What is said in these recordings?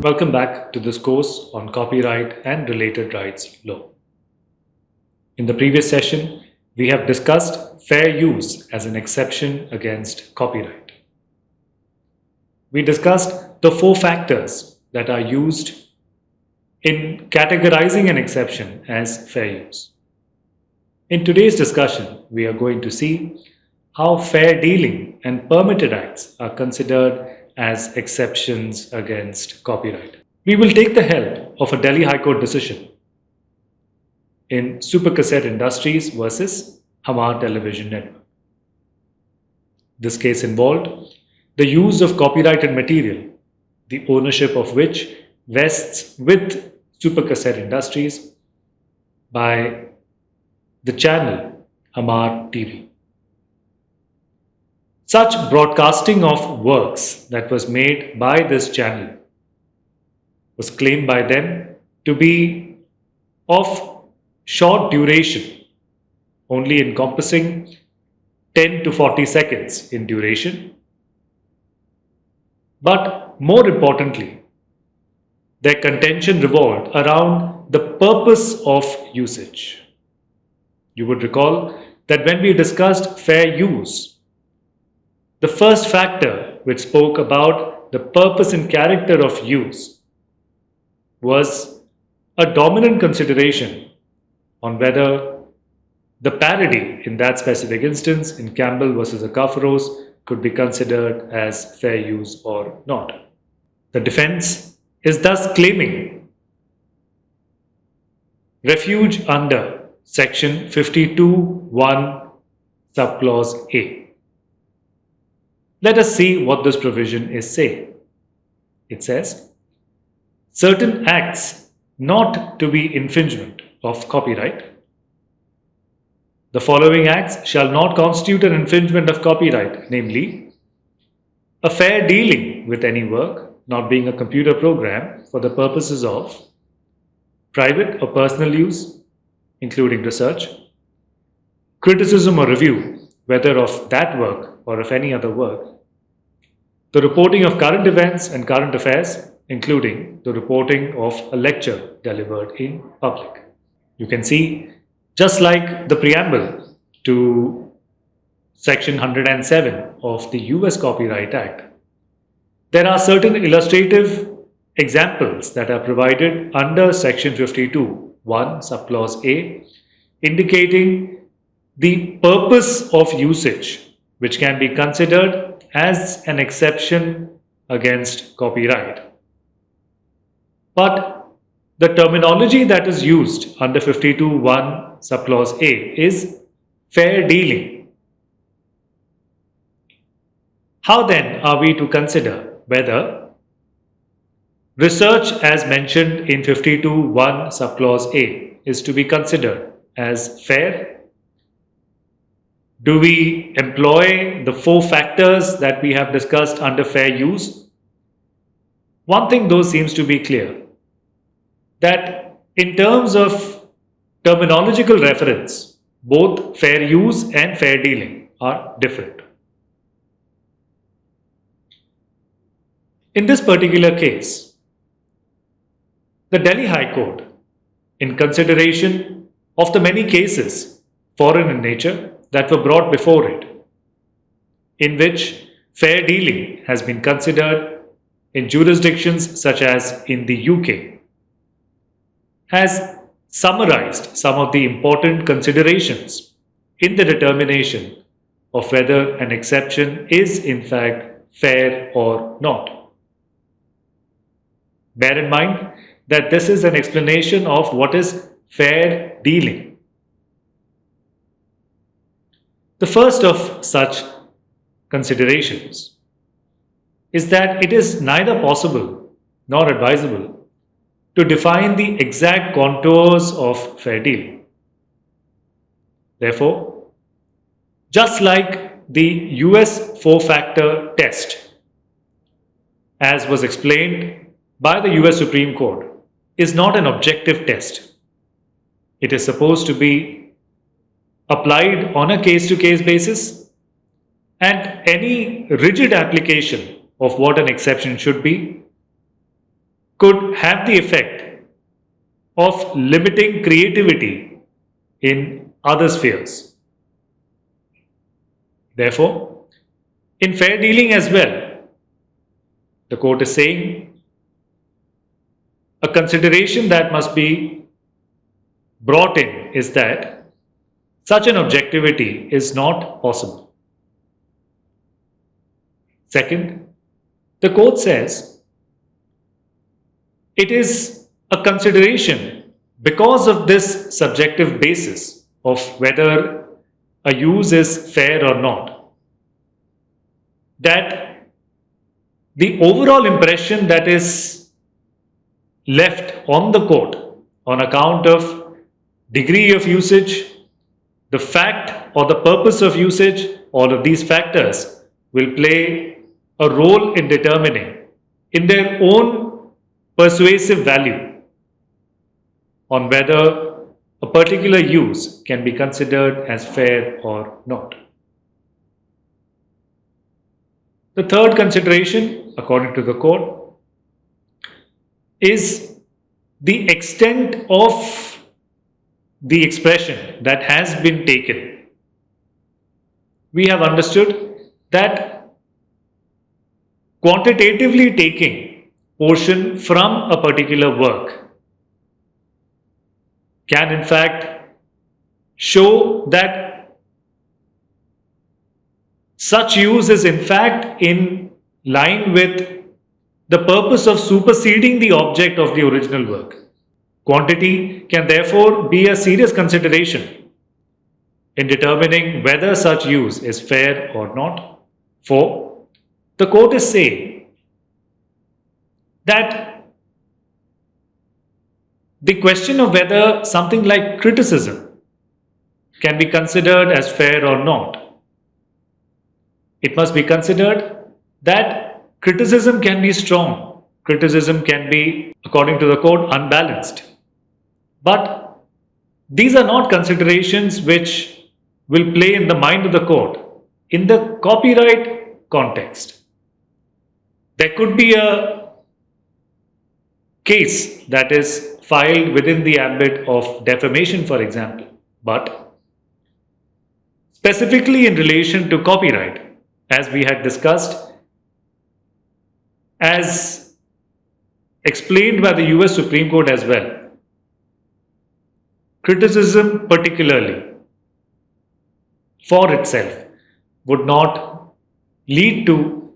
Welcome back to this course on copyright and related rights law. In the previous session, we have discussed fair use as an exception against copyright. We discussed the four factors that are used in categorizing an exception as fair use. In today's discussion, we are going to see how fair dealing and permitted acts are considered as exceptions against copyright. We will take the help of a Delhi High Court decision in Supercassette Industries versus Hamar Television Network. This case involved the use of copyrighted material, the ownership of which vests with Supercassette Industries by the channel Hamar TV. Such broadcasting of works that was made by this channel was claimed by them to be of short duration, only encompassing 10 to 40 seconds in duration. But more importantly, their contention revolved around the purpose of usage. You would recall that when we discussed fair use, the first factor which spoke about the purpose and character of use was a dominant consideration on whether the parody in that specific instance in Campbell versus Akafaros could be considered as fair use or not. The defense is thus claiming refuge under Section 52(1) subclause A. Let us see what this provision is saying. It says, certain acts not to be infringement of copyright. The following acts shall not constitute an infringement of copyright, namely, a fair dealing with any work, not being a computer program for the purposes of private or personal use, including research, criticism or review, whether of that work or of any other work, the reporting of current events and current affairs, including the reporting of a lecture delivered in public. You can see, just like the preamble to Section 107 of the US Copyright Act, there are certain illustrative examples that are provided under Section 52(1) subclause A, indicating the purpose of usage, which can be considered as an exception against copyright. But the terminology that is used under 52(1) subclause A is fair dealing. How then are we to consider whether research as mentioned in 52(1) subclause A is to be considered as fair? Do we employ the four factors that we have discussed under fair use? One thing though seems to be clear, that in terms of terminological reference, both fair use and fair dealing are different. In this particular case, the Delhi High Court, in consideration of the many cases, foreign in nature, that were brought before it, in which fair dealing has been considered in jurisdictions such as in the UK, has summarized some of the important considerations in the determination of whether an exception is in fact fair or not. Bear in mind that this is an explanation of what is fair dealing. The first of such considerations is that it is neither possible nor advisable to define the exact contours of fair dealing. Therefore, just like the US four-factor test, as was explained by the US Supreme Court, is not an objective test. It is supposed to be applied on a case-to-case basis, and any rigid application of what an exception should be could have the effect of limiting creativity in other spheres. Therefore, in fair dealing as well, the court is saying a consideration that must be brought in is that such an objectivity is not possible. Second, the court says it is a consideration because of this subjective basis of whether a use is fair or not, that the overall impression that is left on the court on account of degree of usage, the fact or the purpose of usage, all of these factors will play a role in determining in their own persuasive value on whether a particular use can be considered as fair or not. The third consideration, according to the court, is the extent of the expression that has been taken. We have understood that quantitatively taking portion from a particular work can in fact show that such use is in fact in line with the purpose of superseding the object of the original work. Quantity can therefore be a serious consideration in determining whether such use is fair or not. For the court is saying that the question of whether something like criticism can be considered as fair or not, it must be considered that criticism can be strong, criticism can be, according to the court, unbalanced. But these are not considerations which will play in the mind of the court in the copyright context. There could be a case that is filed within the ambit of defamation, for example, but specifically in relation to copyright, as we had discussed, as explained by the US Supreme Court as well, criticism particularly for itself would not lead to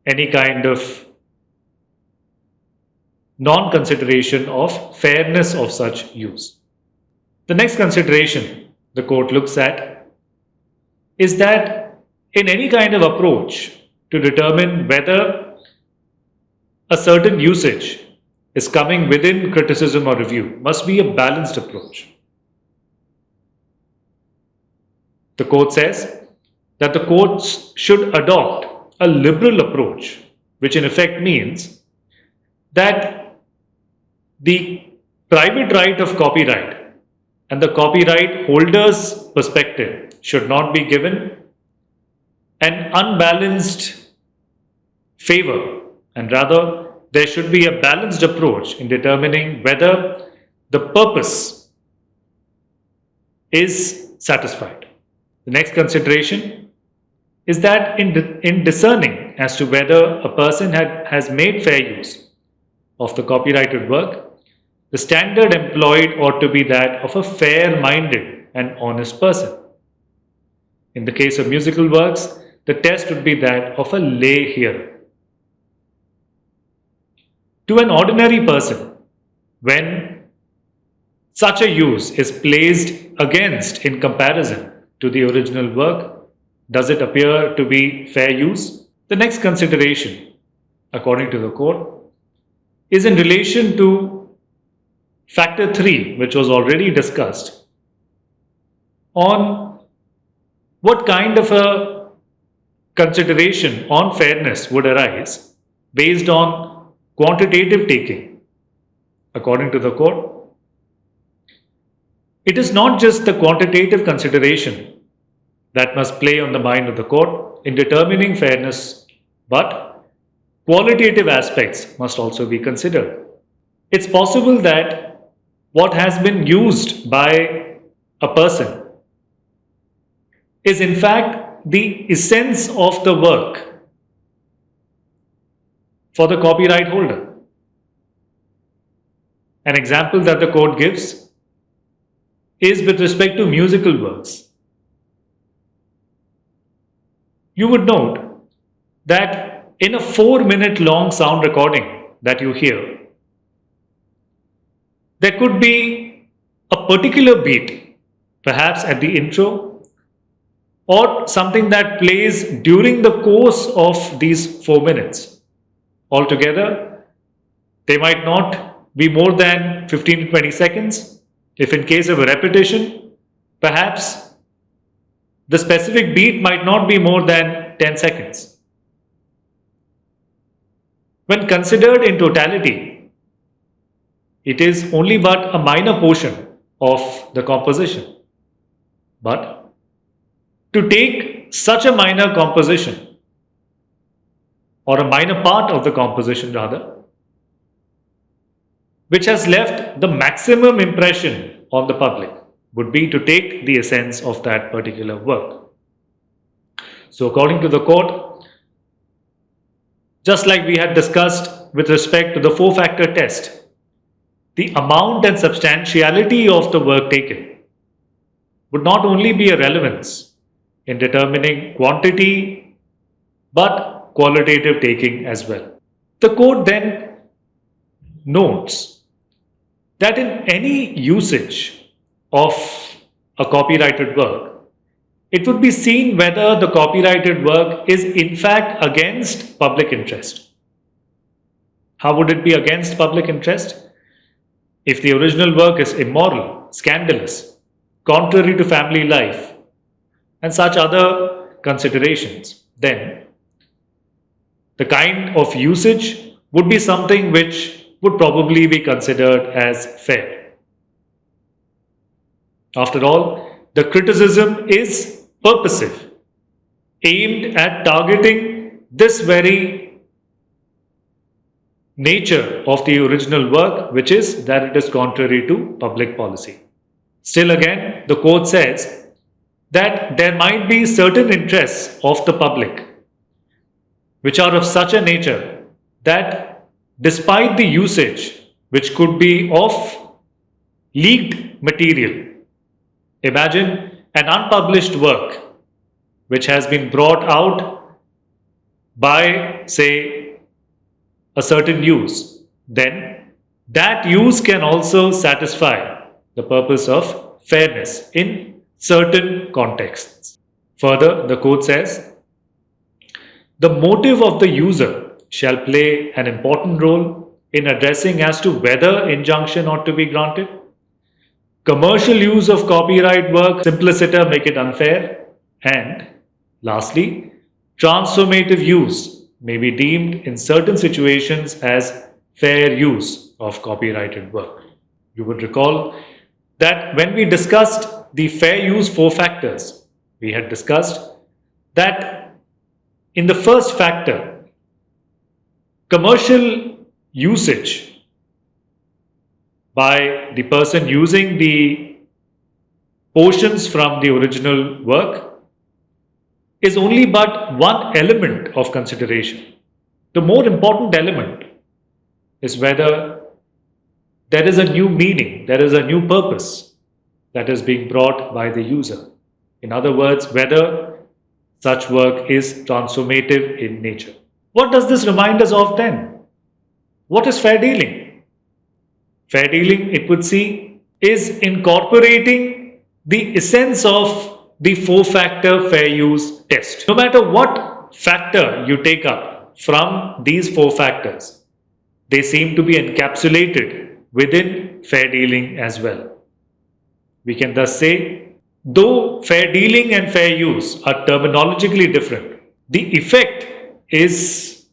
any kind of non-consideration of fairness of such use. The next consideration the court looks at is that in any kind of approach to determine whether a certain usage is coming within criticism or review must be a balanced approach. The court says that the courts should adopt a liberal approach, which in effect means that the private right of copyright and the copyright holder's perspective should not be given an unbalanced favor, and rather there should be a balanced approach in determining whether the purpose is satisfied. The next consideration is that in discerning as to whether a person has made fair use of the copyrighted work, the standard employed ought to be that of a fair-minded and honest person. In the case of musical works, the test would be that of a lay hearer. To an ordinary person, when such a use is placed against in comparison to the original work, does it appear to be fair use? The next consideration, according to the court, is in relation to factor 3, which was already discussed, on what kind of a consideration on fairness would arise based on quantitative taking. According to the court, it is not just the quantitative consideration that must play on the mind of the court in determining fairness, but qualitative aspects must also be considered. it's possible that what has been used by a person is in fact the essence of the work for the copyright holder. An example that the court gives is with respect to musical works. You would note that in a 4-minute long sound recording that you hear, there could be a particular beat, perhaps at the intro, or something that plays during the course of these 4 minutes. Altogether, they might not be more than 15 to 20 seconds. If in case of a repetition, perhaps the specific beat might not be more than 10 seconds. When considered in totality, it is only but a minor portion of the composition. But to take such a minor composition, or a minor part of the composition rather, which has left the maximum impression on the public, would be to take the essence of that particular work. So according to the court, just like we had discussed with respect to the 4-factor test, the amount and substantiality of the work taken would not only be a relevance in determining quantity, but qualitative taking as well. The court then notes that in any usage of a copyrighted work, it would be seen whether the copyrighted work is in fact against public interest. How would it be against public interest? If the original work is immoral, scandalous, contrary to family life, and such other considerations, then the kind of usage would be something which would probably be considered as fair. After all, the criticism is purposive, aimed at targeting this very nature of the original work, which is that it is contrary to public policy. Still again, the court says that there might be certain interests of the public which are of such a nature that despite the usage, which could be of leaked material, imagine an unpublished work which has been brought out by, say, a certain use, then that use can also satisfy the purpose of fairness in certain contexts. Further, the court says, the motive of the user shall play an important role in addressing as to whether injunction ought to be granted. Commercial use of copyright work, simpliciter make it unfair. And lastly, transformative use may be deemed in certain situations as fair use of copyrighted work. You would recall that when we discussed the fair use 4 factors, we had discussed that in the first factor, commercial usage by the person using the portions from the original work is only but one element of consideration. The more important element is whether there is a new meaning, there is a new purpose that is being brought by the user. In other words, whether such work is transformative in nature. What does this remind us of then? What is fair dealing? Fair dealing, it would see, is incorporating the essence of the 4-factor fair use test. No matter what factor you take up from these 4 factors, they seem to be encapsulated within fair dealing as well. We can thus say, though fair dealing and fair use are terminologically different, the effect is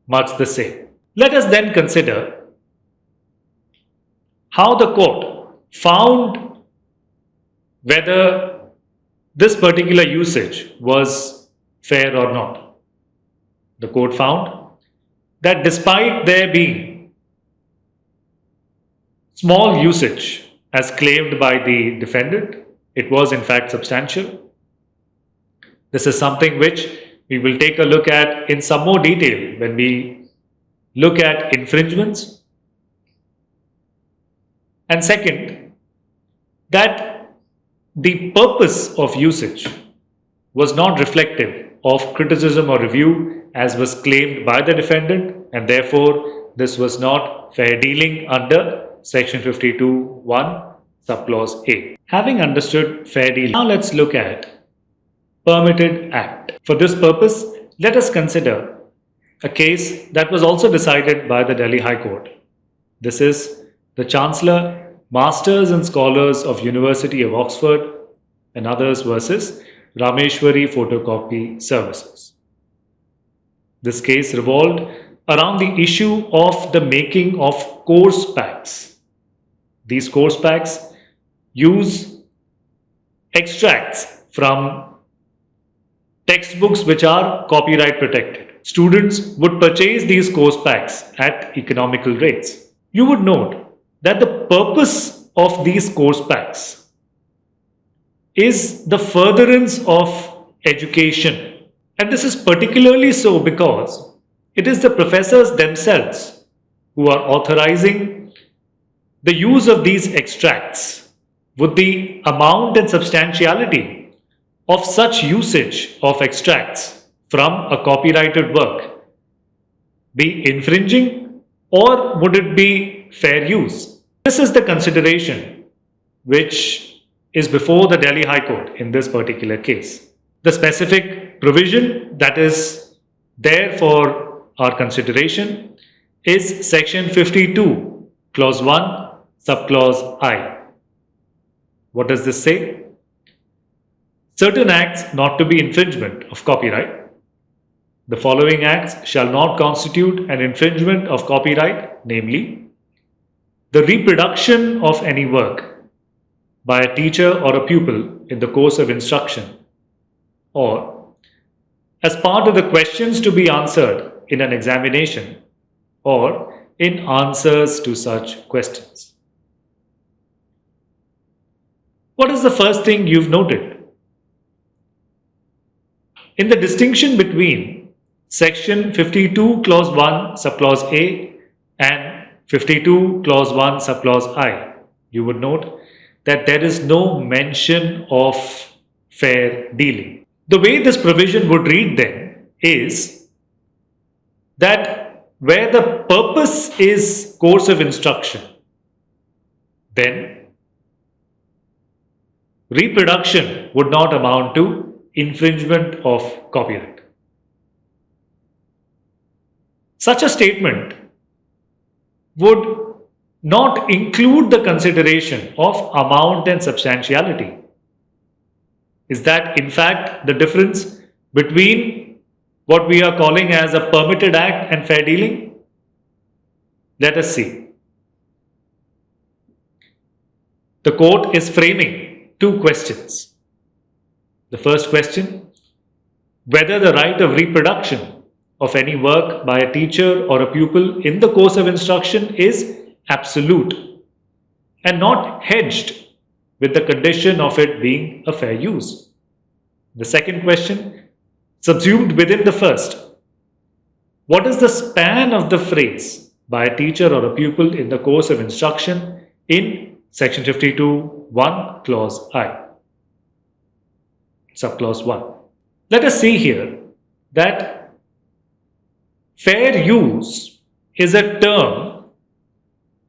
much the same. Let us then consider how the court found whether this particular usage was fair or not. The court found that despite there being small usage as claimed by the defendant. It was in fact substantial. This is something which we will take a look at in some more detail when we look at infringements. And second, that the purpose of usage was not reflective of criticism or review as was claimed by the defendant, and therefore this was not fair dealing under section 52(1) subclause A. Having understood fair dealing, now let's look at permitted act. For this purpose, let us consider a case that was also decided by the Delhi High Court. This is the Chancellor, Masters and Scholars of University of Oxford and others versus Rameshwari Photocopy Services. This case revolved around the issue of the making of course packs. These course packs use extracts from textbooks which are copyright protected. Students would purchase these course packs at economical rates. You would note that the purpose of these course packs is the furtherance of education. And this is particularly so because it is the professors themselves who are authorizing the use of these extracts. Would the amount and substantiality of such usage of extracts from a copyrighted work be infringing, or would it be fair use? This is the consideration which is before the Delhi High Court in this particular case. The specific provision that is there for our consideration is section 52, clause 1, subclause I. What does this say? Certain acts not to be infringement of copyright. The following acts shall not constitute an infringement of copyright, namely, the reproduction of any work by a teacher or a pupil in the course of instruction, or as part of the questions to be answered in an examination, or in answers to such questions. What is the first thing you've noted? In the distinction between section 52 clause 1 subclause A and 52 clause 1 subclause I, you would note that there is no mention of fair dealing. The way this provision would read then is that where the purpose is course of instruction, then reproduction would not amount to infringement of copyright. Such a statement would not include the consideration of amount and substantiality. Is that in fact the difference between what we are calling as a permitted act and fair dealing? Let us see. The court is framing two questions. The first question, whether the right of reproduction of any work by a teacher or a pupil in the course of instruction is absolute and not hedged with the condition of it being a fair use. The second question, subsumed within the first, what is the span of the phrase by a teacher or a pupil in the course of instruction in section 52(1) clause I, subclause 1. Let us see here that fair use is a term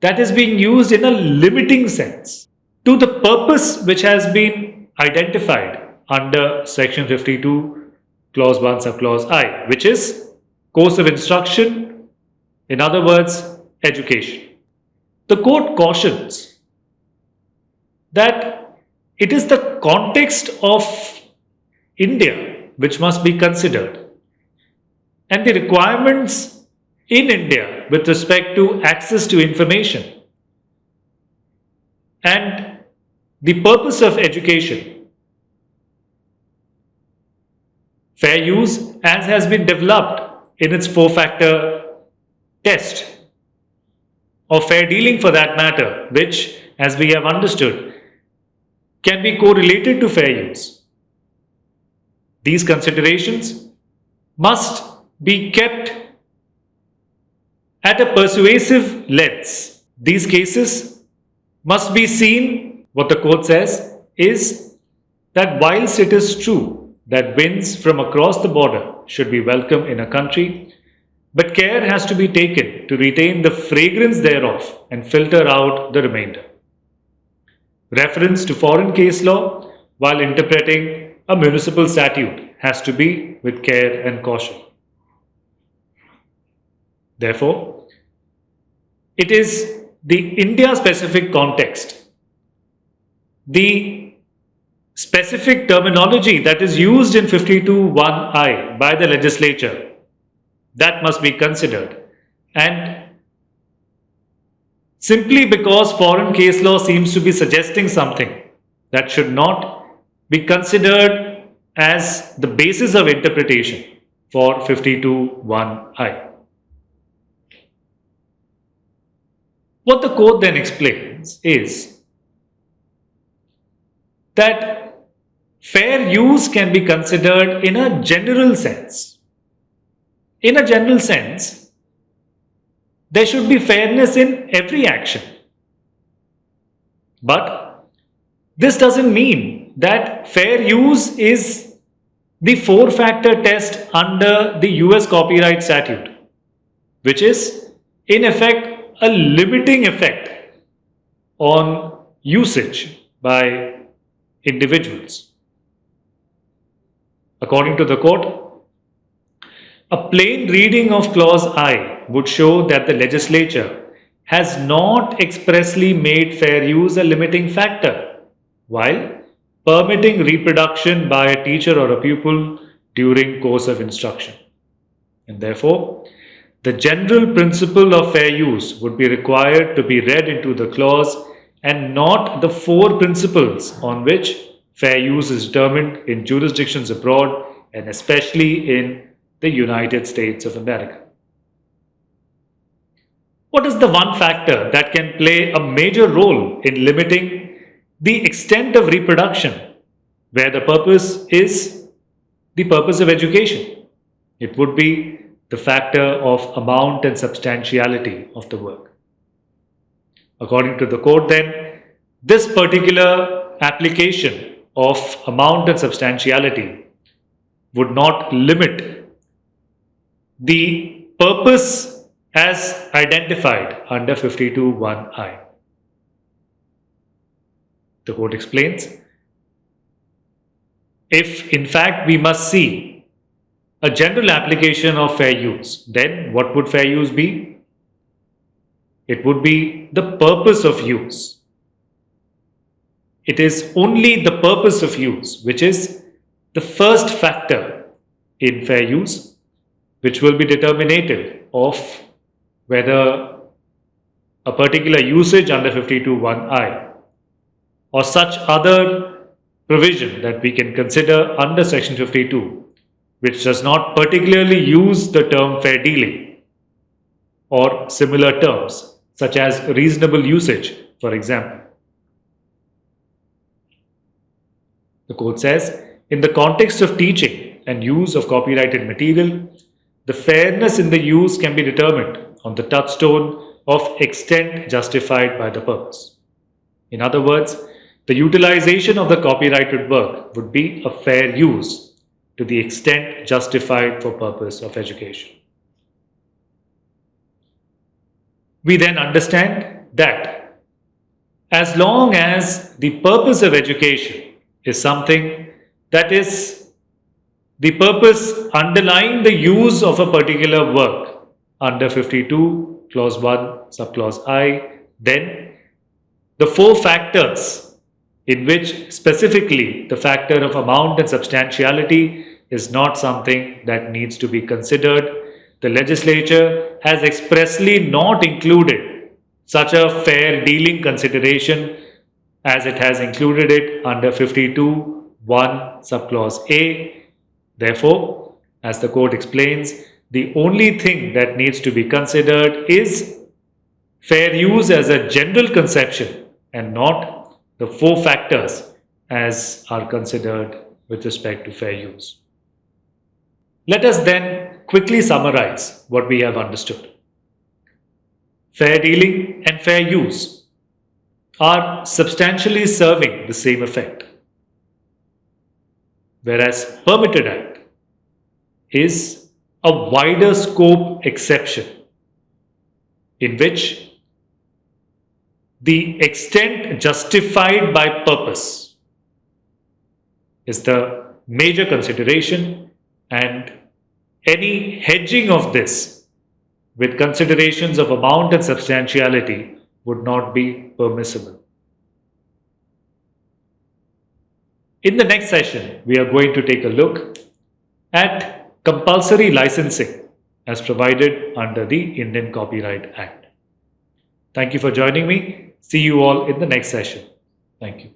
that is being used in a limiting sense to the purpose which has been identified under section 52 clause 1 subclause I, which is course of instruction, in other words, education. The court cautions that it is the context of India which must be considered, and the requirements in India with respect to access to information and the purpose of education. Fair use, as has been developed in its 4-factor test, or fair dealing for that matter, which, as we have understood, can be correlated to fair use. These considerations must be kept at a persuasive lens. These cases must be seen, what the court says is that whilst it is true that winds from across the border should be welcome in a country, but care has to be taken to retain the fragrance thereof and filter out the remainder. Reference to foreign case law while interpreting a municipal statute has to be with care and caution. Therefore, it is the India-specific context, the specific terminology that is used in 52(1)(I) by the legislature that must be considered. And simply because foreign case law seems to be suggesting something that should not be considered as the basis of interpretation for 52(1)(I). What the court then explains is that fair use can be considered in a general sense. In a general sense, there should be fairness in every action. But this doesn't mean that fair use is the four-factor test under the US copyright statute, which is in effect a limiting effect on usage by individuals. According to the court, a plain reading of clause I would show that the legislature has not expressly made fair use a limiting factor while permitting reproduction by a teacher or a pupil during course of instruction. And therefore, the general principle of fair use would be required to be read into the clause and not the four principles on which fair use is determined in jurisdictions abroad and especially in the United States of America. What is the one factor that can play a major role in limiting the extent of reproduction where the purpose is the purpose of education? It would be the factor of amount and substantiality of the work. According to the court then, this particular application of amount and substantiality would not limit the purpose as identified under 52(1)(I). The court explains, if in fact we must see a general application of fair use, then what would fair use be? It would be the purpose of use. It is only the purpose of use which is the first factor in fair use, which will be determinative of whether a particular usage under 52(1)(I) or such other provision that we can consider under section 52, which does not particularly use the term fair dealing or similar terms such as reasonable usage, for example. The court says, in the context of teaching and use of copyrighted material, the fairness in the use can be determined on the touchstone of extent justified by the purpose. In other words, the utilization of the copyrighted work would be a fair use to the extent justified for purpose of education. We then understand that as long as the purpose of education is something that is the purpose underlying the use of a particular work under 52 clause 1 subclause I, then the four factors in which specifically the factor of amount and substantiality is not something that needs to be considered. The legislature has expressly not included such a fair dealing consideration as it has included it under 52(1) subclause A. Therefore, as the court explains, the only thing that needs to be considered is fair use as a general conception and not the four factors as are considered with respect to fair use. Let us then quickly summarize what we have understood. Fair dealing and fair use are substantially serving the same effect, whereas permitted act is a wider scope exception in which the extent justified by purpose is the major consideration, and any hedging of this with considerations of amount and substantiality would not be permissible. In the next session, we are going to take a look at compulsory licensing as provided under the Indian Copyright Act. Thank you for joining me. See you all in the next session. Thank you.